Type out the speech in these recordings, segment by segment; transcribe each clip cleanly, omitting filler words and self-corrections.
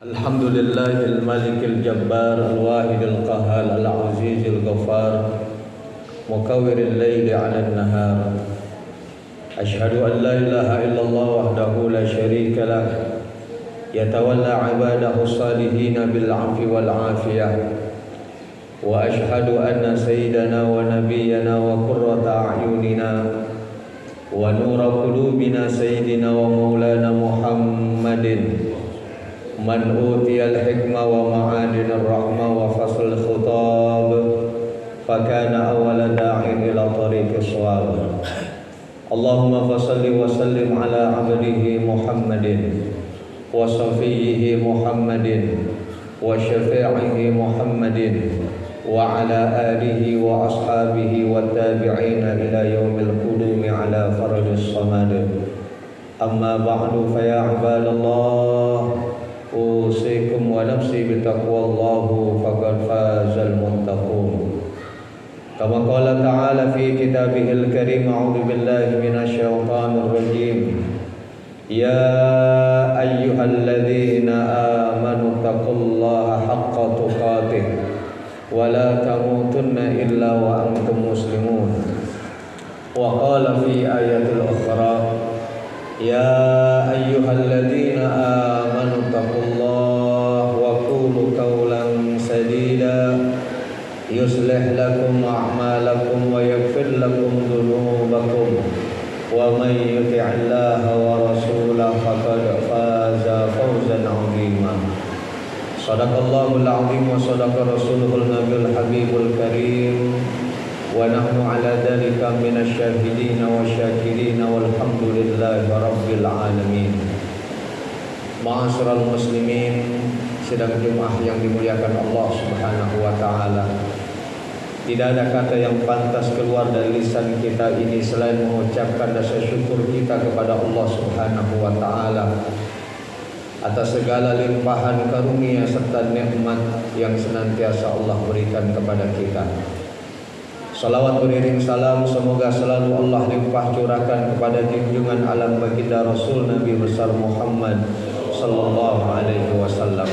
الحمد لله الملك الجبار الواحد القهار العزيز الغفار مكور الليل على النهار أشهد أن لا إله إلا الله وحده لا شريك له يتولى عباده الصالحين بالعفو والعافية وأشهد أن سيدنا ونبينا وقرة أعيننا ونور قلوبنا سيدنا ومولانا محمد من أوتي الحكمة ومعادن الرحمة وفصل الخطاب فكان أول داع إلى طريق الصواب اللهم فصل وسلم على عبده محمد وصفيه محمد وشفيعه محمد وعلى آله وأصحابه والتابعين إلى يوم القدوم على فرج الصمد أما بعد فيا عباد الله أوصيكم ونفسي بتقوى الله فقد فاز المتقون كما قال تعالى في كتابه الكريم أعوذ بالله من الشيطان الرجيم يا أيها الذين آمنوا اتقوا الله حق تقاته ولا تموتن إلا وأنتم مسلمون وقال في آية أخرى يا أيها الذين آمنوا اتقوا الله وقولوا قولا سديدا يصلح لكم أعمالكم ويغفر لكم ذنوبكم ومن يطع الله ورسوله فقد فاز فوزا عظيما صدق الله العظيم وصدق رسوله النبي الحبيب الكريم ونحن على ذلك من الشاهدين والشاكرين والحمد لله رب العالمين. Ma'asyiral muslimin, sidang Jumat yang dimuliakan Allah Subhanahu wa taala. Tidak ada kata yang pantas keluar dari lisan kita ini selain mengucapkan rasa syukur kita kepada Allah Subhanahu wa taala atas segala limpahan karunia serta nikmat yang senantiasa Allah berikan kepada kita. Salawat beriring salam semoga selalu Allah limpah curahkan kepada junjungan alam baginda Rasul Nabi besar Muhammad sallallahu alaihi wasallam.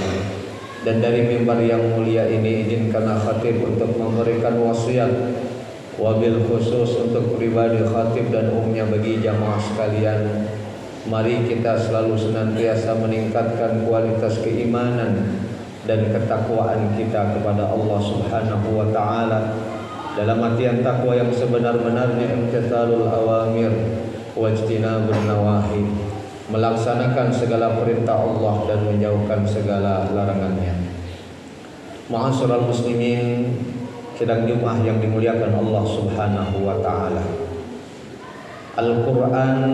Dan dari mimbar yang mulia ini izinkanlah khatib untuk memberikan wasiat wabil khusus untuk pribadi khatib dan umumnya bagi jamaah sekalian. Mari kita selalu senantiasa meningkatkan kualitas keimanan dan ketakwaan kita kepada Allah Subhanahu wa taala. Dalam artian takwa yang sebenar-benarnya imtithalul awamir wajtinabun nawahi, melaksanakan segala perintah Allah dan menjauhkan segala larangannya. Ma'asyiral muslimin, sidang Jumat yang dimuliakan Allah Subhanahu wa taala. Al-Qur'an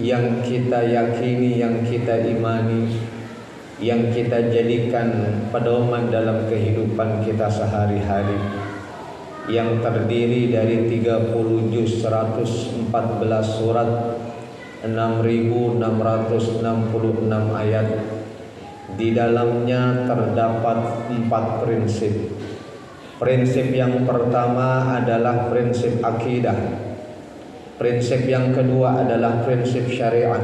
yang kita yakini, yang kita imani, yang kita jadikan pedoman dalam kehidupan kita sehari-hari, yang terdiri dari 30 juz 114 surat 6.666 ayat. Di dalamnya terdapat 4 prinsip. Prinsip yang pertama adalah prinsip akidah. Prinsip yang kedua adalah prinsip syariat.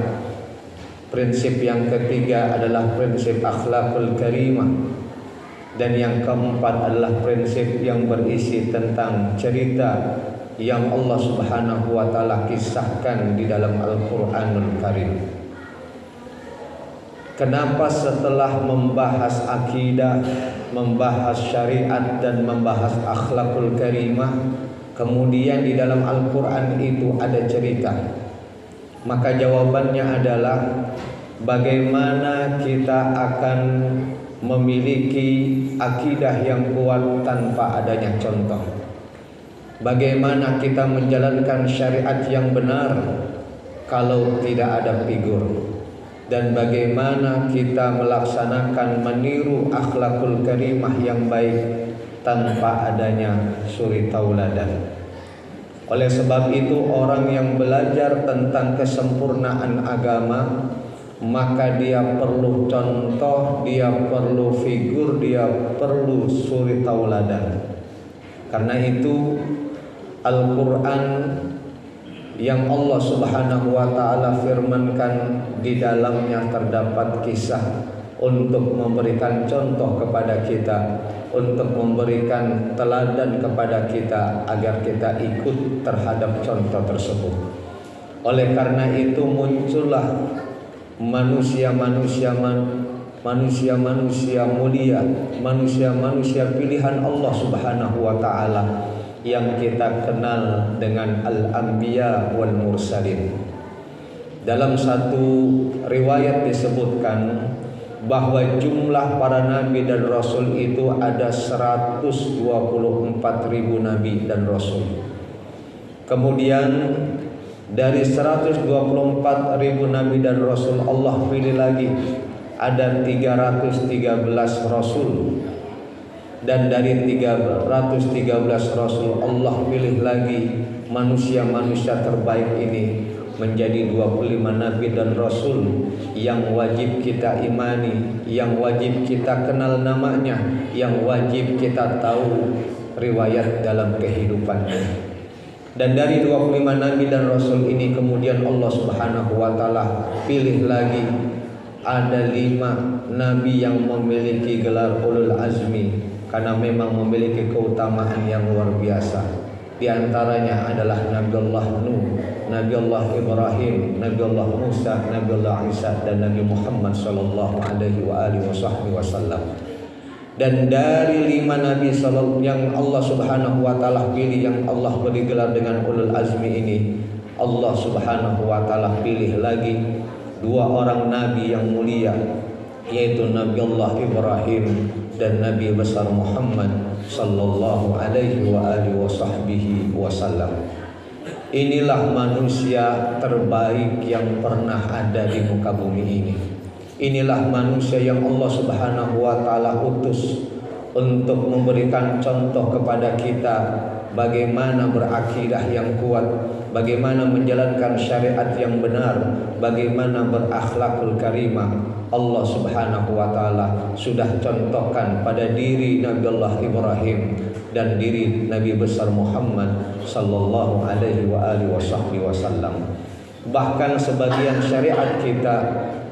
Prinsip yang ketiga adalah prinsip akhlakul karimah. Dan yang keempat adalah prinsip yang berisi tentang cerita yang Allah Subhanahu wa taala kisahkan di dalam Al-Qur'anul Karim. Kenapa setelah membahas akidah, membahas syariat dan membahas akhlakul karimah, kemudian di dalam Al-Qur'an itu ada cerita? Maka jawabannya adalah bagaimana kita akan memiliki akidah yang kuat tanpa adanya contoh. Bagaimana kita menjalankan syariat yang benar kalau tidak ada figur. Dan bagaimana kita melaksanakan meniru akhlakul karimah yang baik tanpa adanya suri tauladan. Oleh sebab itu orang yang belajar tentang kesempurnaan agama, maka dia perlu contoh, dia perlu figur, dia perlu suri tauladan. Karena itu Al-Quran yang Allah Subhanahu wa taala firmankan di dalamnya terdapat kisah untuk memberikan contoh kepada kita, untuk memberikan teladan kepada kita agar kita ikut terhadap contoh tersebut. Oleh karena itu muncullah manusia-manusia mulia, manusia-manusia pilihan Allah Subhanahu wa taala yang kita kenal dengan al-anbiya wal mursalin. Dalam satu riwayat disebutkan bahwa jumlah para nabi dan rasul itu ada 124.000 nabi dan rasul. Kemudian dari 124.000 nabi dan rasul Allah pilih lagi ada 313 rasul. Dan dari 313 rasul Allah pilih lagi manusia-manusia terbaik ini menjadi 25 nabi dan rasul yang wajib kita imani, yang wajib kita kenal namanya, yang wajib kita tahu riwayat dalam kehidupannya. Dan dari 25 nabi dan rasul ini kemudian Allah Subhanahu wa taala pilih lagi ada 5 nabi yang memiliki gelar ulul azmi karena memang memiliki keutamaan yang luar biasa. Di antaranya adalah Nabi Allah Nuh, Nabi Allah Ibrahim, Nabi Allah Musa, Nabi Allah Isa, dan Nabi Muhammad sallallahu alaihi wasallam. Dan dari 5 nabi yang Allah Subhanahu wa taala pilih, yang Allah beri gelar dengan ulul azmi ini, Allah Subhanahu wa taala pilih lagi 2 orang nabi yang mulia, yaitu Nabi Allah Ibrahim dan Nabi besar Muhammad sallallahu alaihi wasallam. Inilah manusia terbaik yang pernah ada di muka bumi ini. Inilah manusia yang Allah Subhanahu wa taala utus untuk memberikan contoh kepada kita bagaimana berakidah yang kuat, bagaimana menjalankan syariat yang benar, bagaimana berakhlakul karimah. Allah Subhanahu wa taala sudah contohkan pada diri Nabi Allah Ibrahim dan diri Nabi besar Muhammad sallallahu alaihi wasallam. Bahkan sebagian syariat kita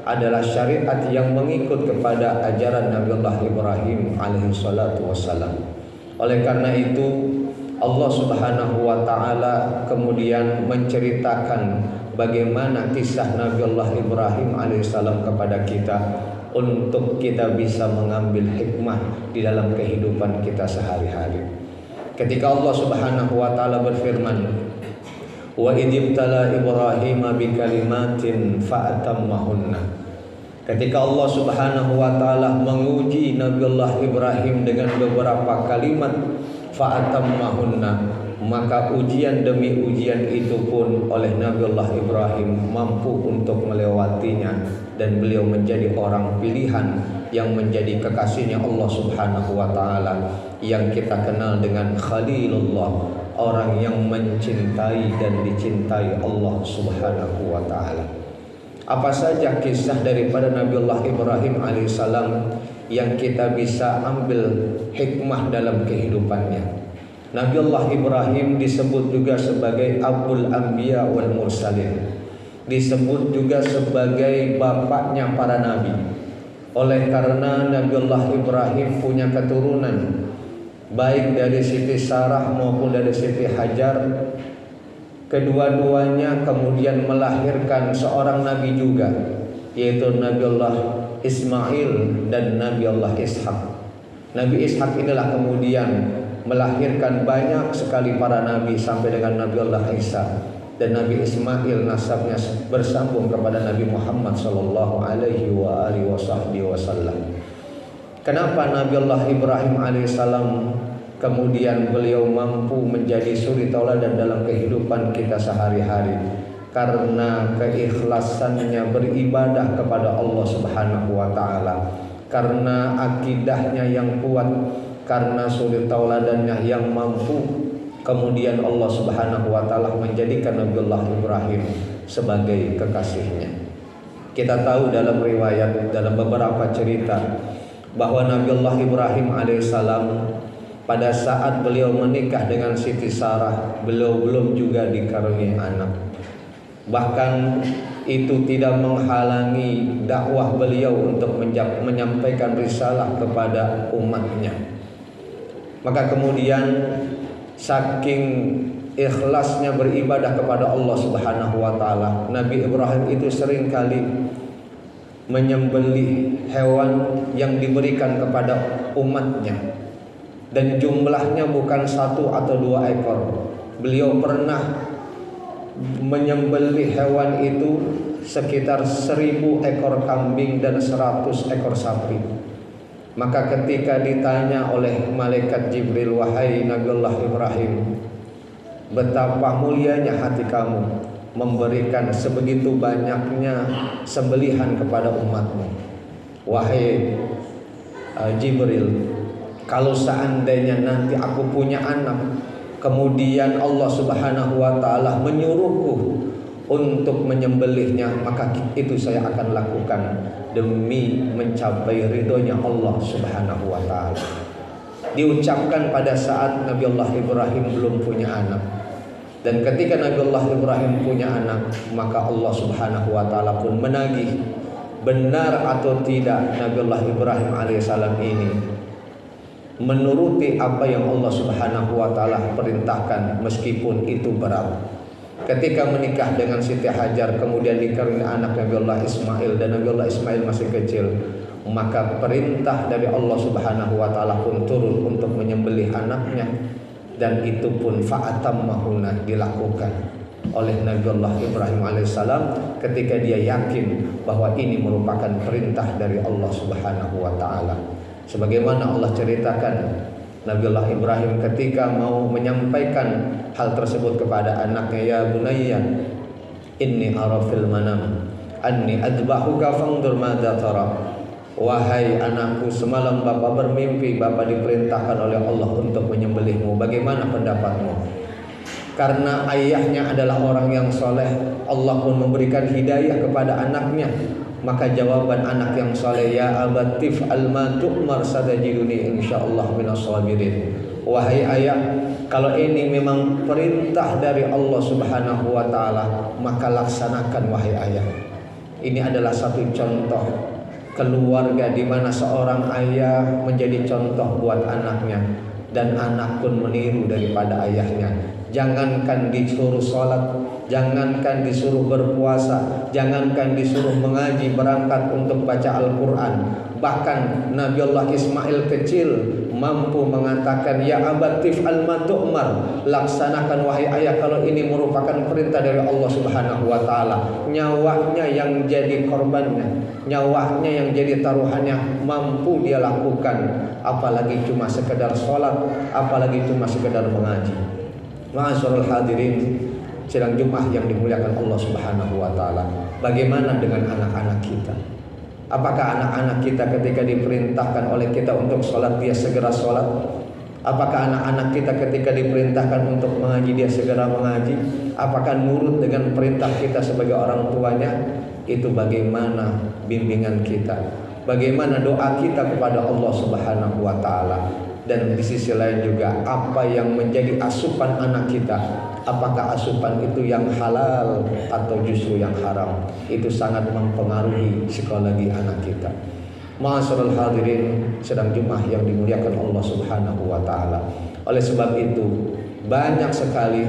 adalah syariat yang mengikut kepada ajaran Nabi Allah Ibrahim alaihi salatu wasallam. Oleh karena itu Allah Subhanahu wa taala kemudian menceritakan bagaimana kisah Nabi Allah Ibrahim alaihissalam kepada kita untuk kita bisa mengambil hikmah di dalam kehidupan kita sehari-hari. Ketika Allah Subhanahu wa taala berfirman, "Wa idzibtala Ibrahim bikalimatin fa'atammahunna." Ketika Allah Subhanahu wa taala menguji Nabi Allah Ibrahim dengan beberapa kalimat fa'atammahunna, maka ujian demi ujian itu pun oleh Nabi Allah Ibrahim mampu untuk melewatinya, dan beliau menjadi orang pilihan yang menjadi kekasihnya Allah Subhanahu wa taala, yang kita kenal dengan Khalilullah, orang yang mencintai dan dicintai Allah Subhanahu wa taala. Apa saja kisah daripada Nabi Allah Ibrahim alaihissalam yang kita bisa ambil hikmah dalam kehidupannya? Nabi Allah Ibrahim disebut juga sebagai Abul Anbiya wal Mursalin, disebut juga sebagai bapaknya para nabi. Oleh karena Nabi Allah Ibrahim punya keturunan baik dari Siti Sarah maupun dari Siti Hajar, kedua-duanya kemudian melahirkan seorang nabi juga, yaitu Nabi Allah Ismail dan Nabi Allah Ishak. Nabi Ishak inilah kemudian melahirkan banyak sekali para nabi sampai dengan Nabi Allah Isa, dan Nabi Ismail nasabnya bersambung kepada Nabi Muhammad sallallahu alaihi wasallam. Kenapa Nabi Allah Ibrahim alaihissalam kemudian beliau mampu menjadi suri tauladan dalam kehidupan kita sehari-hari? Karena keikhlasannya beribadah kepada Allah Subhanahu wa taala, karena akidahnya yang kuat, karena suri tauladannya yang mampu, kemudian Allah Subhanahu wa taala menjadikan Nabi Allah Ibrahim sebagai kekasihnya. Kita tahu dalam riwayat, dalam beberapa cerita, bahwa Nabi Allah Ibrahim alaihissalam pada saat beliau menikah dengan Siti Sarah, beliau belum juga dikaruniai anak. Bahkan itu tidak menghalangi dakwah beliau untuk menyampaikan risalah kepada umatnya. Maka kemudian saking ikhlasnya beribadah kepada Allah Subhanahu wa taala, Nabi Ibrahim itu seringkali menyembelih hewan yang diberikan kepada umatnya, dan jumlahnya bukan 1 atau 2 ekor. Beliau pernah menyembelih hewan itu sekitar 1000 ekor kambing dan 100 ekor sapi. Maka ketika ditanya oleh malaikat Jibril, wahai Nabiullah Ibrahim, betapa mulianya hati kamu memberikan sebegitu banyaknya sembelihan kepada umatmu. Wahai Jibril, kalau seandainya nanti aku punya anak, kemudian Allah Subhanahu wa taala menyuruhku untuk menyembelihnya, maka itu saya akan lakukan demi mencapai ridhonya Allah Subhanahu wa taala. Diucapkan pada saat Nabiullah Ibrahim belum punya anak. Dan ketika Nabiullah Ibrahim punya anak, maka Allah Subhanahu wa taala pun menagih benar atau tidak Nabiullah Ibrahim alaihissalam ini menuruti apa yang Allah Subhanahu wa taala perintahkan, meskipun itu berat. Ketika menikah dengan Siti Hajar, kemudian dikaruniai anak Nabiullah Ismail, dan Nabiullah Ismail masih kecil, maka perintah dari Allah Subhanahu wa taala pun turun untuk menyembelih anaknya, dan itu pun fa'atammahuna dilakukan oleh Nabiullah Ibrahim alaihissalam ketika dia yakin bahwa ini merupakan perintah dari Allah Subhanahu wa taala. Sebagaimana Allah ceritakan, Nabiullah Ibrahim ketika mau menyampaikan hal tersebut kepada anaknya, ya bunayya inni ara fil manam anni adbahuka fanzur madza tara. Wahai anakku, semalam bapak bermimpi bapak diperintahkan oleh Allah untuk menyembelihmu. Bagaimana pendapatmu? Karena ayahnya adalah orang yang soleh, Allah pun memberikan hidayah kepada anaknya. Maka jawaban anak yang soleh, ya abatif alma tu'mar satajiduni insyaallah minas sabirin. Wahai ayah, kalau ini memang perintah dari Allah Subhanahu wa taala, maka laksanakan wahai ayah. Ini adalah satu contoh keluarga di mana seorang ayah menjadi contoh buat anaknya, dan anak pun meniru daripada ayahnya. Jangankan disuruh sholat, jangankan disuruh berpuasa, jangankan disuruh mengaji, berangkat untuk baca Al-Quran. Bahkan Nabiullah Ismail kecil mampu mengatakan, ya abatif alma tu'mar, laksanakan wahai ayah kalau ini merupakan perintah dari Allah Subhanahu wa taala. Nyawanya yang jadi korbannya, nyawanya yang jadi taruhannya, mampu dia lakukan, apalagi cuma sekedar sholat, apalagi cuma sekedar mengaji. Ma'asyiral hadirin sidang Jumat yang dimuliakan Allah Subhanahu wa taala. Bagaimana dengan anak-anak kita? Apakah anak-anak kita ketika diperintahkan oleh kita untuk sholat, dia segera sholat? Apakah anak-anak kita ketika diperintahkan untuk mengaji, dia segera mengaji? Apakah nurut dengan perintah kita sebagai orang tuanya? Itu bagaimana bimbingan kita, bagaimana doa kita kepada Allah Subhanahu wa taala. Dan di sisi lain juga apa yang menjadi asupan anak kita, apakah asupan itu yang halal atau justru yang haram? Itu sangat mempengaruhi psikologi anak kita. Ma'asyiral hadirin sedang Jumat yang dimuliakan Allah Subhanahu wa taala. Oleh sebab itu, banyak sekali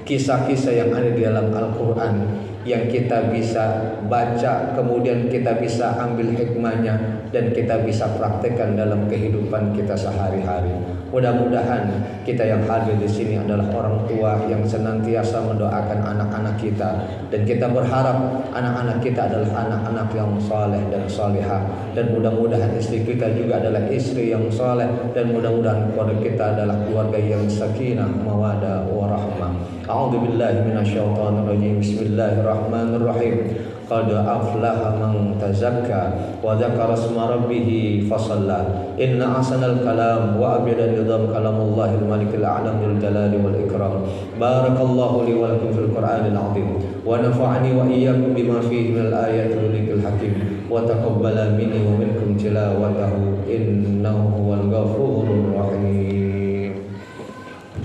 kisah-kisah yang ada di dalam Al-Qur'an yang kita bisa baca, kemudian kita bisa ambil hikmahnya dan kita bisa praktekkan dalam kehidupan kita sehari-hari. Mudah-mudahan kita yang hadir di sini adalah orang tua yang senantiasa mendoakan anak-anak kita, dan kita berharap anak-anak kita adalah anak-anak yang saleh dan salihah, dan mudah-mudahan istri kita juga adalah istri yang saleh, dan mudah-mudahan keluarga kita adalah keluarga yang sakinah, mawaddah, warahmah. A'udzubillahi minasyaitonir rajim. Bismillahirrahmanirrahim. Qad aflaha man tazakka wa dzakara isma rabbih fasalla. Inna ahsanal kalam wa abyadan nizam kalamullahil malikil a'lam dzul jalali wal ikram. Barakallahu li wa lakum fil Qur'anil azim wa nafa'ani wa iyyakum bima fihi minal ayati wal dhikril hakim wa taqabbala minni wa minkum tilawatahu innahu huwal ghafurur